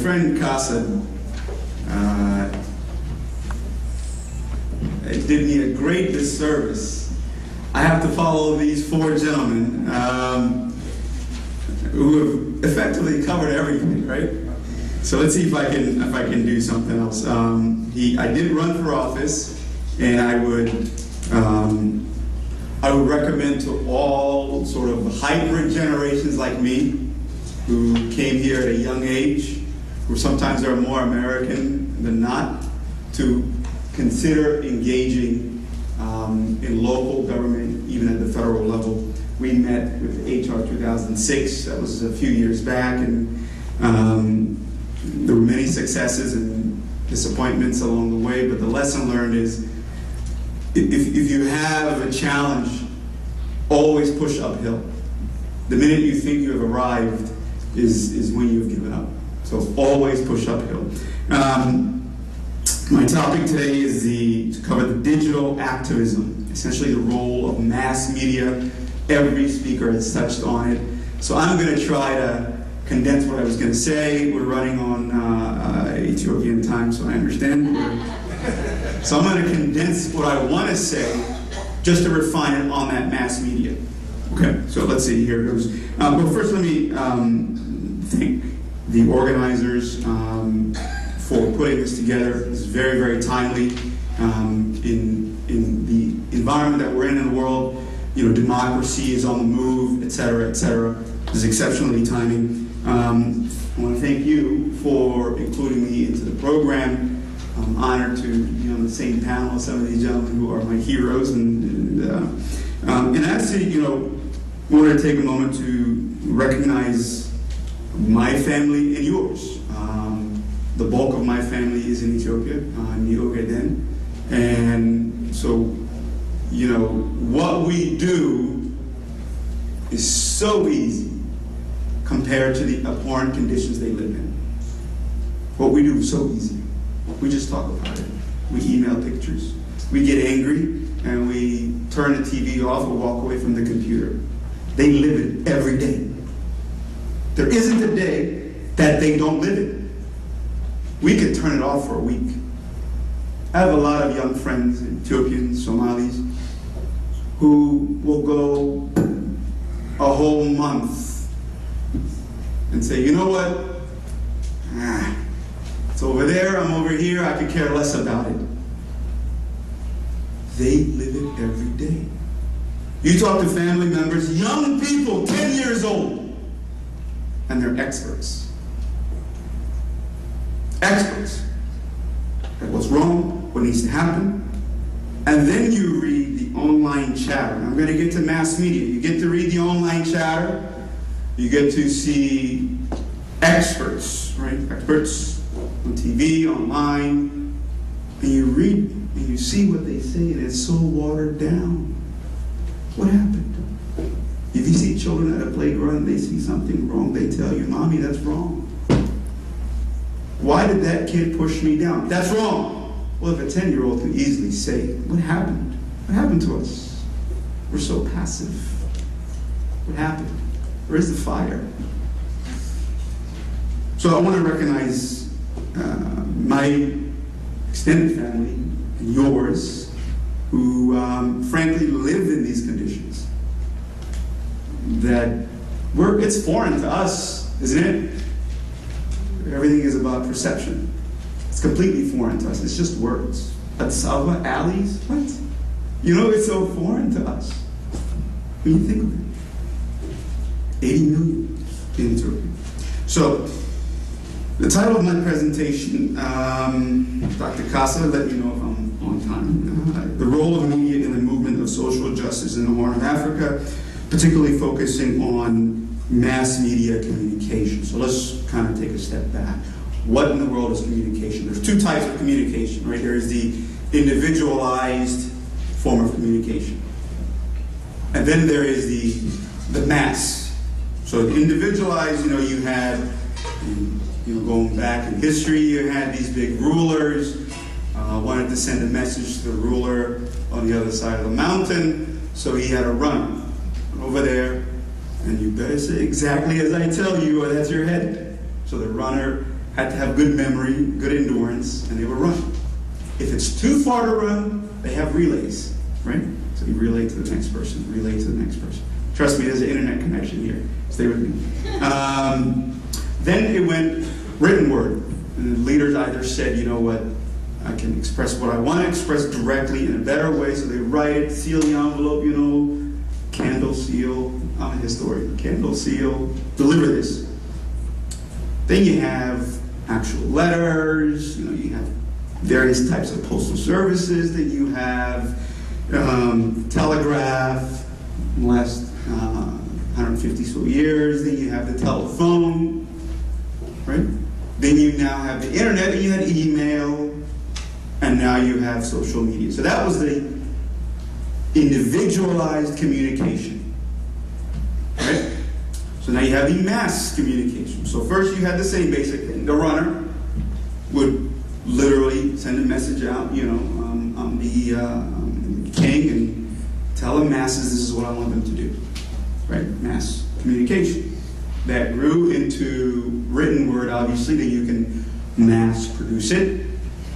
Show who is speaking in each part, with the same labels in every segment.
Speaker 1: friend Kassim did me a great disservice. I have to follow these four gentlemen who have effectively covered everything, right? So let's see if I can do something else. I did run for office, and I would recommend to all sort of hybrid generations like me, who came here at a young age, who sometimes are more American than not, to consider engaging in local government, even at the federal level. We met with HR 2006, that was a few years back, and there were many successes and disappointments along the way, but the lesson learned is if you have a challenge, always push uphill. The minute you think you have arrived is when you've given up. So always push uphill. My topic today is to cover the digital activism, essentially the role of mass media. Every speaker has touched on it. So I'm going to try to condense what I was going to say. We're running on Ethiopian time, so I understand. So I'm going to condense what I want to say just to refine it on that mass media. Okay, so let's see, here it goes. But first let me thank the organizers for putting this together. It's very, very timely in the environment that we're in the world. You know, democracy is on the move, et cetera, et cetera. This is exceptionally timing. I want to thank you for including me into the program. I'm honored to be on the same panel as some of these gentlemen who are my heroes. And actually, you know, I wanted to take a moment to recognize my family and yours. The bulk of my family is in Ethiopia, Immigrated. And so, you know, what we do is so easy compared to the abhorrent conditions they live in. What we do is so easy. We just talk about it. We email pictures. We get angry and we turn the TV off or walk away from the computer. They live it every day. There isn't a day that they don't live it. We could turn it off for a week. I have a lot of young friends, Ethiopians, Somalis, who will go a whole month and say, you know what? It's over there, I'm over here, I could care less about it. They live it every day. You talk to family members, young people, 10 years old, and they're experts. Experts at what's wrong, what needs to happen. And then you read the online chatter. I'm going to get to mass media. You get to read the online chatter. You get to see experts, right? Experts on TV, online. And you read and you see what they say, and it's so watered down. What happened? If you see children at a playground, they see something wrong, they tell you, Mommy, that's wrong. Why did that kid push me down? That's wrong. Well, if a 10-year-old can easily say, what happened? What happened to us? We're so passive. What happened? Where's the fire? So I want to recognize my extended family and yours who frankly live in these conditions. It's foreign to us, isn't it? Everything is about perception. It's completely foreign to us. It's just words. Atsava, alleys, what? You know, it's so foreign to us. When you think of it. 80 million in Turkey. So, the title of my presentation, Dr. Kassim, let me know if I'm on time. The role of media in the movement of social justice in the Horn of Africa, particularly focusing on mass media communication. So let's kind of take a step back. What in the world is communication? There's two types of communication, right? There is the individualized form of communication. And then there is the mass. So individualized, you know, you had, going back in history, you had these big rulers, wanted to send a message to the ruler on the other side of the mountain, so he had a runner over there, and you better say exactly as I tell you, or that's your head. So the runner had to have good memory, good endurance, and they would run. If it's too far to run, they have relays, right? So you relay to the next person, relay to the next person. Trust me, there's an internet connection here. Stay with me. Then it went written word. And the leaders either said, you know what, I can express what I want to express directly in a better way, so they write it, seal the envelope, you know, candle, seal, I'm a historian, candle, seal, deliver this. Then you have actual letters, you know, you have various types of postal services that you have, telegraph, last 150 so years, then you have the telephone, right? Then you now have the internet, and you had email, and now you have social media. So that was the individualized communication, right? So now you have the mass communication. So first you had the same basic thing. The runner would literally send a message out, you know, I'm the king, and tell the masses this is what I want them to do, right? Mass communication. That grew into written word, obviously, that you can mass produce it.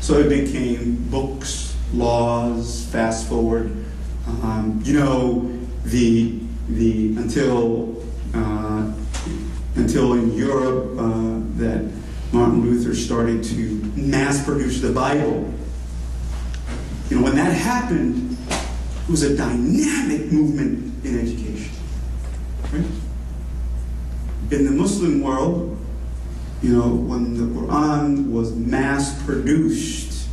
Speaker 1: So it became books, laws, fast forward. You know, until in Europe that Martin Luther started to mass produce the Bible. You know, when that happened, it was a dynamic movement in education, right? In the Muslim world, you know, when the Quran was mass produced,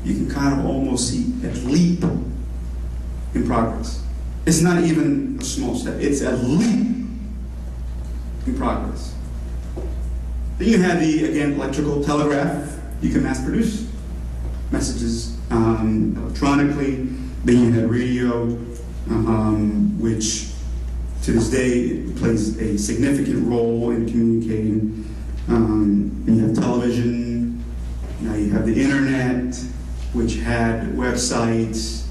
Speaker 1: you can kind of almost see a leap in progress. It's not even a small step, it's a leap in progress. Then you have the, again, electrical telegraph. You can mass produce messages electronically. Then you had radio, which to this day plays a significant role in communicating. You have television. Now you have the internet, which had websites.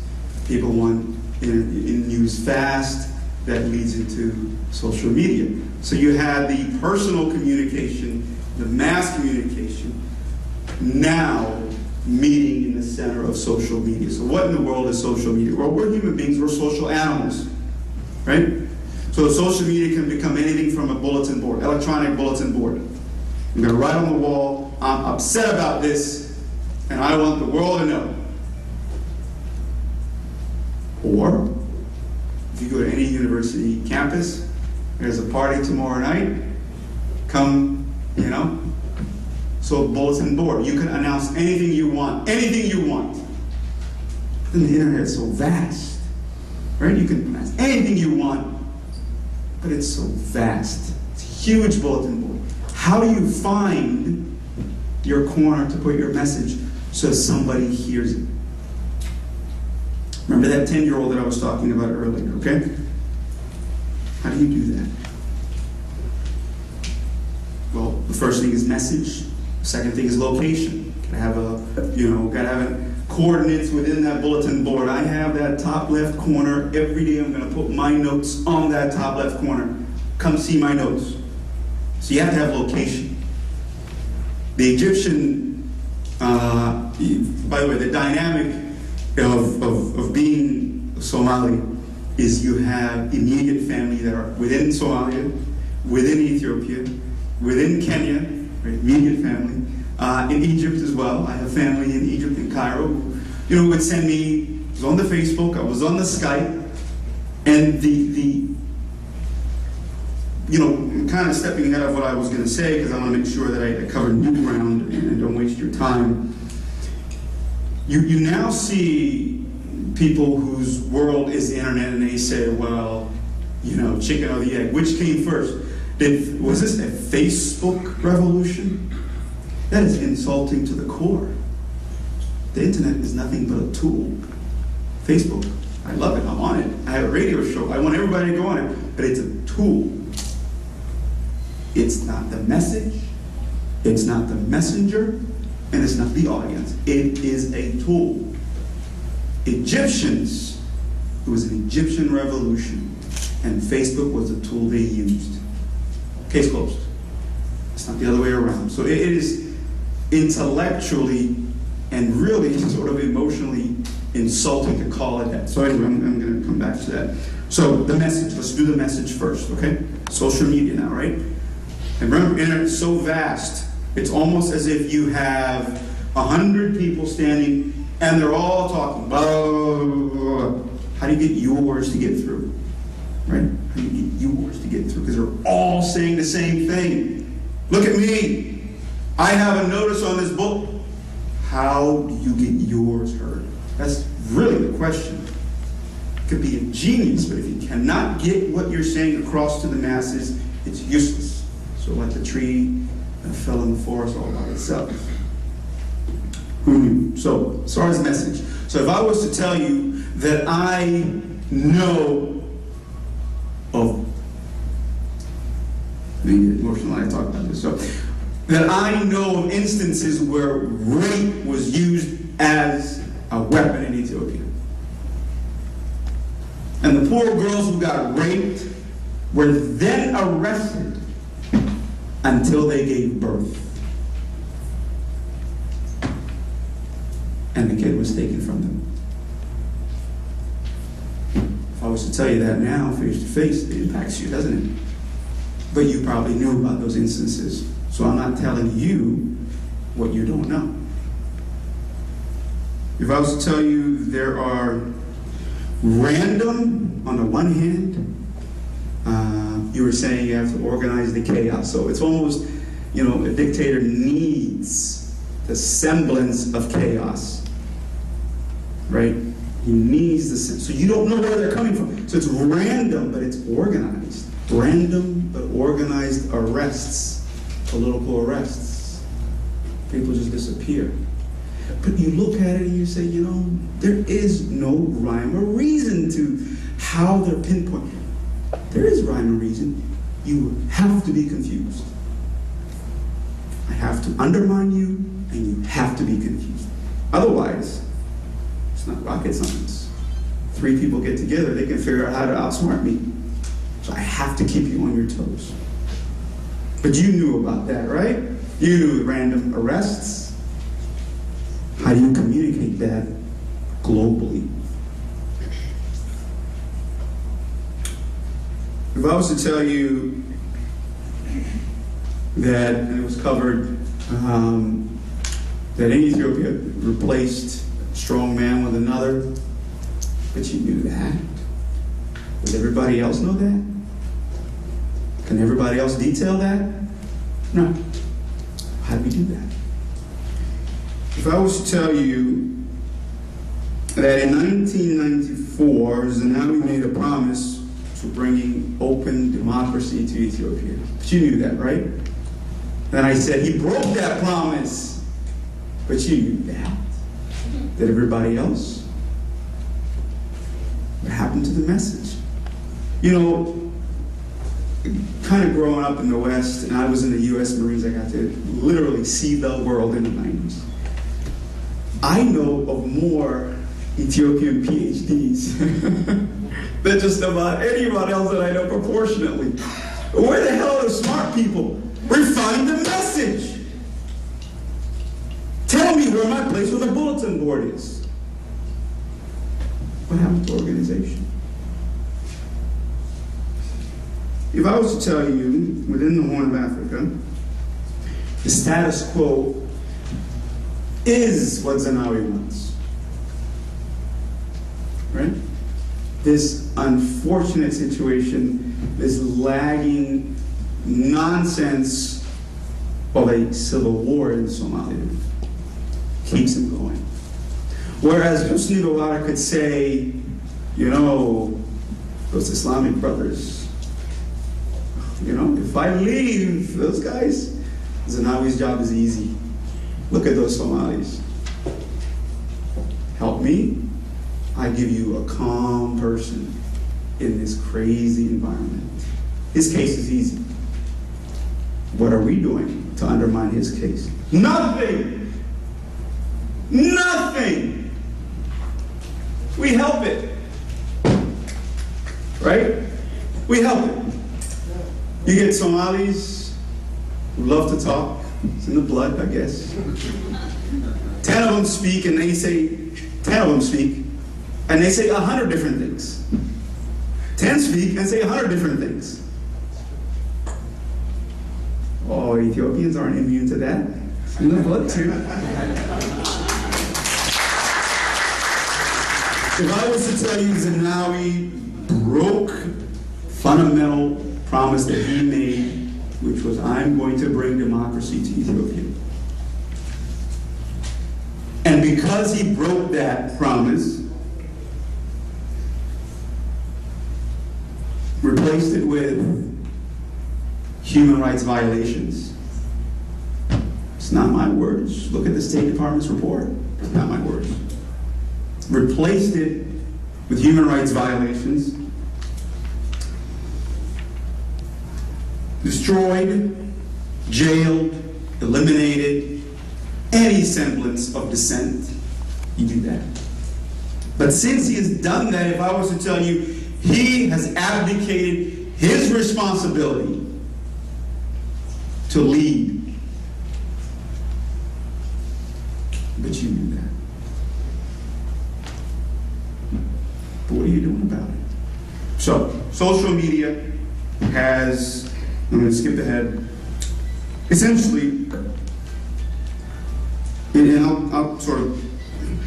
Speaker 1: People want in news fast. That leads into social media. So you had the personal communication, the mass communication, now meeting in the center of social media. So what in the world is social media? Well, we're human beings, we're social animals, right? So social media can become anything from a bulletin board, electronic bulletin board. I'm going to write on the wall, I'm upset about this, and I want the world to know. Or, if you go to any university campus, there's a party tomorrow night, come, you know. So bulletin board, you can announce anything you want, anything you want. And the internet is so vast, right? You can announce anything you want, but it's so vast. It's a huge bulletin board. How do you find your corner to put your message so somebody hears it? Remember that 10-year-old that I was talking about earlier, okay? How do you do that? Well, the first thing is message. The second thing is location. Gotta have coordinates within that bulletin board. I have that top left corner. Every day I'm gonna put my notes on that top left corner. Come see my notes. So you have to have location. The Egyptian, by the way, the dynamic of being Somali is you have immediate family that are within Somalia, within Ethiopia, within Kenya, right, immediate family, in Egypt as well. I have family in Egypt, in Cairo, who would send me, I was on the Facebook, I was on the Skype, and I'm kind of stepping ahead of what I was going to say because I want to make sure that I cover new ground and don't waste your time. You now see people whose world is the internet and they say, well, chicken or the egg, which came first? Was this a Facebook revolution? That is insulting to the core. The internet is nothing but a tool. Facebook, I love it, I'm on it. I have a radio show, I want everybody to go on it, but it's a tool. It's not the message, it's not the messenger, and it's not the audience. It is a tool. Egyptians, it was an Egyptian revolution, and Facebook was the tool they used. Case closed. It's not the other way around. So it is intellectually and really sort of emotionally insulting to call it that. So anyway, I'm going to come back to that. So the message, let's do the message first, okay? Social media now, right? And remember, the internet is so vast, it's almost as if you have 100 people standing and they're all talking. Blah, blah, blah, blah. How do you get yours to get through? Right? How do you get yours to get through? Because they're all saying the same thing. Look at me. I have a notice on this book. How do you get yours heard? That's really the question. It could be ingenious, but if you cannot get what you're saying across to the masses, it's useless. So like the tree that fell in the forest all by itself. Who knew? So as far as message. So if I was to tell you that I know of, I get emotional when I talk about this. So that I know of instances where rape was used as a weapon in Ethiopia. And the poor girls who got raped were then arrested until they gave birth. And the kid was taken from them. If I was to tell you that now, face to face, it impacts you, doesn't it? But you probably knew about those instances. So I'm not telling you what you don't know. If I was to tell you there are random, on the one hand, you were saying you have to organize the chaos. So it's almost, a dictator needs the semblance of chaos, right? He needs the sense. So you don't know where they're coming from. So it's random, but it's organized. Random, but organized arrests, political arrests. People just disappear. But you look at it and you say, there is no rhyme or reason to how they're pinpointed. There is rhyme or reason. You have to be confused. I have to undermine you, and you have to be confused. Otherwise, it's not rocket science. 3 people get together, they can figure out how to outsmart me. So I have to keep you on your toes. But you knew about that, right? You knew random arrests. How do you communicate that globally? If I was to tell you that, and it was covered, that in Ethiopia replaced a strong man with another, but you knew that. Does everybody else know that? Can everybody else detail that? No. How do we do that? If I was to tell you that in 1994, Zenawi made a promise for bringing open democracy to Ethiopia. But you knew that, right? Then I said he broke that promise. But you knew that. Did everybody else? What happened to the message? Kind of growing up in the West, and I was in the U.S. Marines, I got to literally see the world in the 90s. I know of more Ethiopian PhDs than just about anyone else that I know proportionately. Where the hell are the smart people? Refine the message. Tell me where my place with a bulletin board is. What happened to organization? If I was to tell you, within the Horn of Africa, the status quo is what Zenawi wants. Right? This unfortunate situation, this lagging nonsense of a civil war in Somalia keeps him going. Whereas Hosni Mubarak could say, those Islamic brothers, if I leave those guys, Zenawi's job is easy. Look at those Somalis. Help me. I give you a calm person in this crazy environment. His case is easy. What are we doing to undermine his case? Nothing. Nothing. We help it. Right? We help it. You get Somalis who love to talk. It's in the blood, I guess. 10 of them speak, and they say, 10 of them speak, and they say 100 different things. 10 speak and say 100 different things. Oh, Ethiopians aren't immune to that. It's in the blood, too. If I was to tell you Zenawi broke fundamental promise that he made, which was, I'm going to bring democracy to Ethiopia. And because he broke that promise, replaced it with human rights violations. It's not my words. Look at the State Department's report. It's not my words. Replaced it with human rights violations, destroyed, jailed, eliminated any semblance of dissent. You do that. But since he has done that, if I was to tell you, he has abdicated his responsibility to lead. But you knew that. But what are you doing about it? So, social media has, I'm going to skip ahead, essentially, and I'll sort of,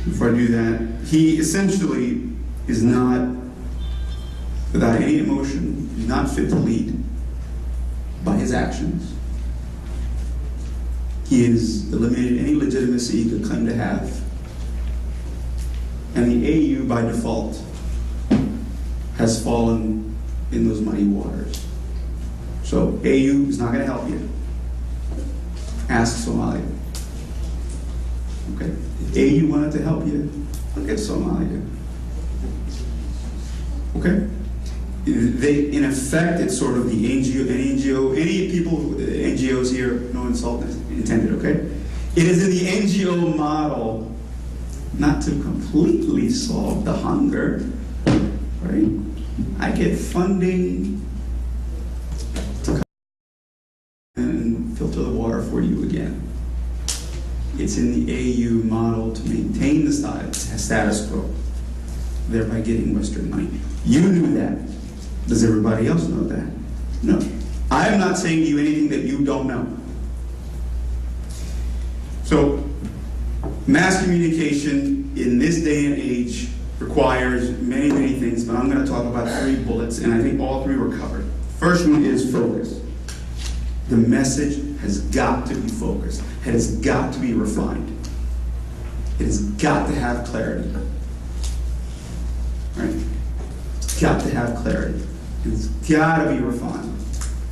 Speaker 1: before I do that, he essentially is not, without any emotion, he's not fit to lead by his actions. He has eliminated any legitimacy he could claim to have. And the AU, by default, has fallen in those muddy waters. So AU is not going to help you. Ask Somalia. Okay? If AU wanted to help you, look at Somalia. Okay? They, in effect, it's sort of the NGOs here, no insult intended, okay? It is in the NGO model not to completely solve the hunger, right? I get funding to come and filter the water for you again. It's in the AU model to maintain the status quo, thereby getting Western money. You knew that. Does everybody else know that? No. I am not saying to you anything that you don't know. So, mass communication in this day and age requires many, many things, but I'm going to talk about 3 bullets, and I think all 3 were covered. First one is focus. The message has got to be focused. It has got to be refined. It has got to have clarity. Right? It's got to have clarity. It's got to be refined.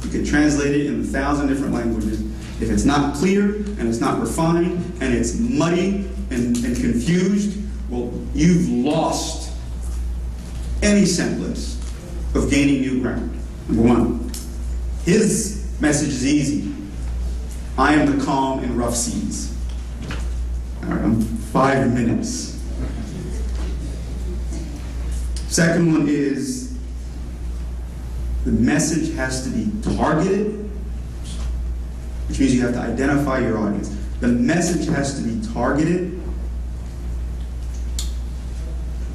Speaker 1: You can translate it in 1,000 different languages. If it's not clear, and it's not refined, and it's muddy and confused, well, you've lost any semblance of gaining new ground. Number 1, his message is easy. I am the calm in rough seas. All right, I'm 5 minutes. Second one is the message has to be targeted, which means you have to identify your audience. The message has to be targeted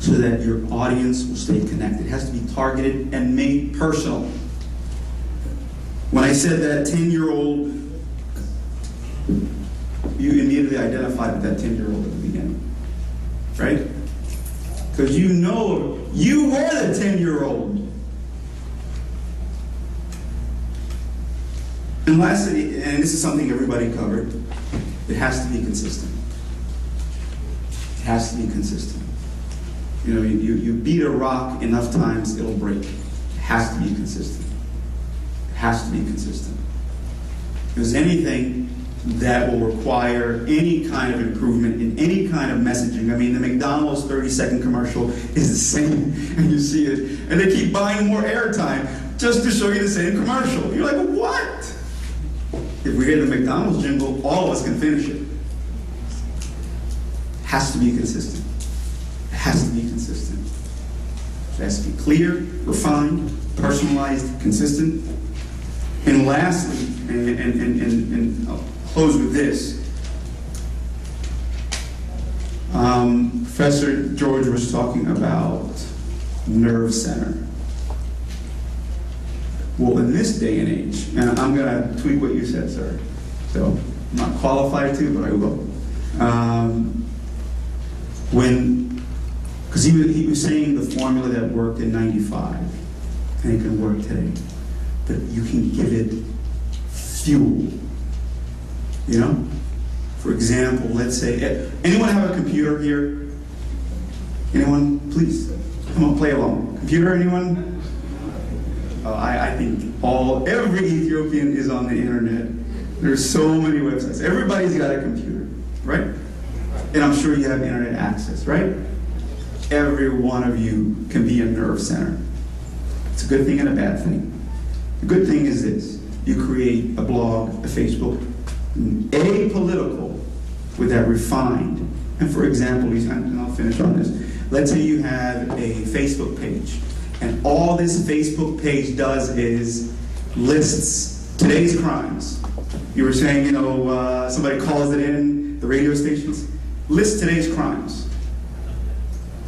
Speaker 1: so that your audience will stay connected. It has to be targeted and made personal. When I said that 10-year-old, you immediately identified with that 10-year-old at the beginning, right? Because you know you were the 10-year-old. And lastly, and this is something everybody covered, it has to be consistent. It has to be consistent. You know, you beat a rock enough times, it'll break. It has to be consistent. It has to be consistent. If there's anything that will require any kind of improvement in any kind of messaging. I mean, the McDonald's 30-second commercial is the same, and you see it, and they keep buying more airtime just to show you the same commercial. You're like, what? If we hear the McDonald's jingle, all of us can finish it. It has to be consistent. It has to be consistent. It has to be clear, refined, personalized, consistent. And lastly, and I'll close with this. Professor George was talking about nerve center. Well, in this day and age, and I'm going to tweak what you said, sir. So I'm not qualified to, but I will. Because he was saying the formula that worked in '95, and it can work today. But you can give it fuel. You know? For example, let's say, anyone have a computer here? Anyone? Please, come on, play along. Computer, anyone? I think every Ethiopian is on the internet. There's so many websites. Everybody's got a computer, right? And I'm sure you have internet access, right? Every one of you can be a nerve center. It's a good thing and a bad thing. The good thing is this. You create a blog, a Facebook, apolitical, with that refined. And for example, and I'll finish on this. Let's say you have a Facebook page, and all this Facebook page does is lists today's crimes. You were saying, somebody calls it in, the radio stations, list today's crimes.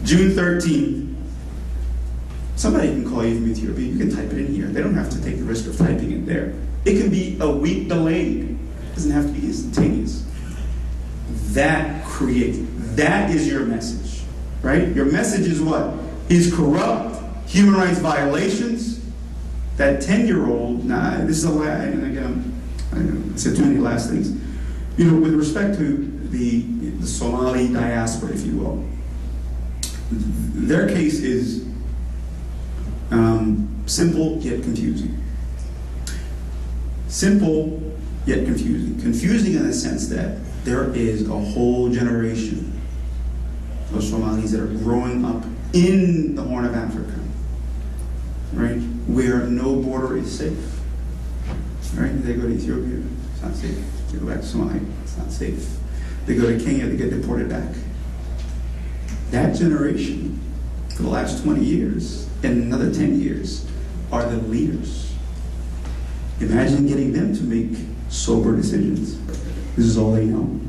Speaker 1: June 13th, somebody can call you from Ethiopia, you can type it in here. They don't have to take the risk of typing it there. It can be a week delayed. It doesn't have to be instantaneous. That is your message, right? Your message is what? He's corrupt, human rights violations. That 10-year-old, this is and again, I said too many last things. With respect to the Somali diaspora, if you will, their case is simple yet confusing. Simple yet confusing. Confusing in the sense that there is a whole generation of Somalis that are growing up in the Horn of Africa, right, where no border is safe. Right? They go to Ethiopia, it's not safe. They go back to Somalia, it's not safe. They go to Kenya, they get deported back. That generation, for the last 20 years, and another 10 years, are the leaders. Imagine getting them to make sober decisions. This is all they know.